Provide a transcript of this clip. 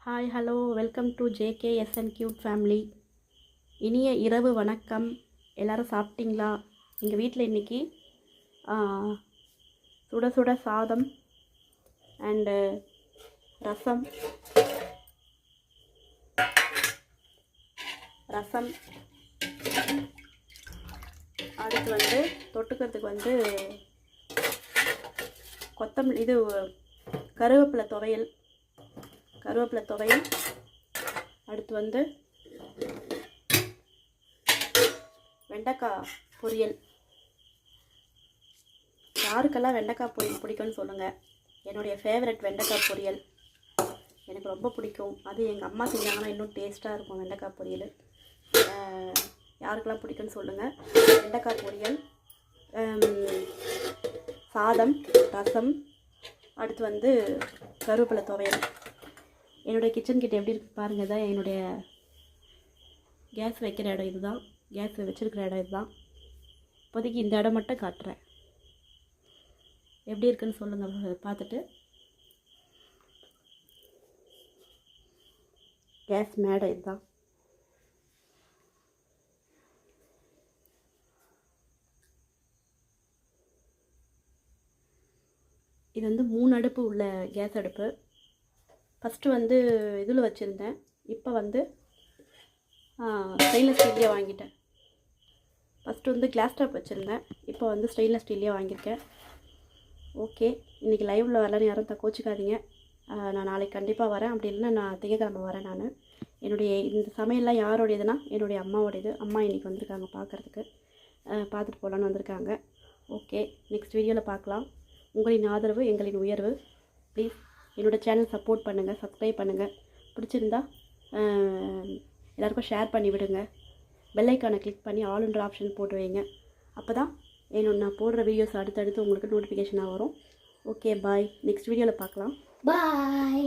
Hi hello welcome to JKSN cute family. இனிய இரவு வணக்கம். எல்லோரும் சாப்பிட்டீங்களா? எங்கள் வீட்டில் இன்றைக்கி சுட சுட சாதம் அண்டு ரசம் அடுத்து தொட்டுக்கிறதுக்கு கொத்தமல்லி கருவேப்பிலை துவையல். அடுத்து வெண்டைக்காய் பொரியல். யாருக்கெல்லாம் வெண்டைக்காய் பொரியல் பிடிக்கும்னு சொல்லுங்கள். என்னுடைய ஃபேவரட் வெண்டைக்காய் பொரியல் எனக்கு ரொம்ப பிடிக்கும். அது எங்கள் அம்மா செஞ்சாங்கன்னா இன்னும் டேஸ்ட்டாக இருக்கும் வெண்டைக்காய் பொரியல். யாருக்கெல்லாம் பிடிக்கும்னு சொல்லுங்கள். வெண்டைக்காய் பொரியல், சாதம், ரசம், அடுத்து கருவேப்பிலை துவையல். என்னுடைய கிச்சன் கிட்ட எப்படி இருக்கு பாருங்கள். தான் என்னுடைய கேஸ் வைக்கிற இடம் இதுதான். கேஸ் வச்சுருக்கிற இடம் இதுதான். இப்போதைக்கு இந்த இடம் மட்டும் காட்டுறேன். எப்படி இருக்குன்னு சொல்லுங்கள் பார்த்துட்டு. கேஸ் மேடை இதுதான். இது 3 அடுப்பு உள்ள கேஸ் அடுப்பு. ஃபஸ்ட்டு இதில் வச்சுருந்தேன். இப்போ ஸ்டெயின்லெஸ் ஸ்டீல்லே வாங்கிட்டேன். ஃபஸ்ட்டு கிளாஸ் டாப் வச்சுருந்தேன். இப்போ ஸ்டெயின்லெஸ் ஸ்டீல்லே வாங்கியிருக்கேன். ஓகே, இன்றைக்கி லைவில் வரலன்னு யாரும் கோச்சிக்காதீங்க. நான் நாளைக்கு கண்டிப்பாக வரேன். அப்படி இல்லைன்னா நான் திங்கக்கிழமை வரேன். நான் என்னுடைய இந்த சமையல்லாம் யாரோடையதுன்னா என்னுடைய அம்மாவோடையது. அம்மா இன்றைக்கி வந்திருக்காங்க பார்க்குறதுக்கு. பார்த்துட்டு போகலான்னு வந்திருக்காங்க. ஓகே, நெக்ஸ்ட் வீடியோவில் பார்க்கலாம். உங்களின் ஆதரவு எங்களின் உயர்வு. ப்ளீஸ் என்னோடய சேனல் சப்போர்ட் பண்ணுங்கள், சப்ஸ்கிரைப் பண்ணுங்கள். பிடிச்சிருந்தா எல்லாருக்கும் ஷேர் பண்ணி விடுங்க. பெல் ஐக்கானை கிளிக் பண்ணி ஆல்ன்ற ஆப்ஷன் போட்டு வைங்க. அப்போ தான் நான் போடுற வீடியோஸ் அடுத்தடுத்து உங்களுக்கு நோட்டிஃபிகேஷனாக வரும். ஓகே, பாய். நெக்ஸ்ட் வீடியோவில் பார்க்கலாம். பாய்.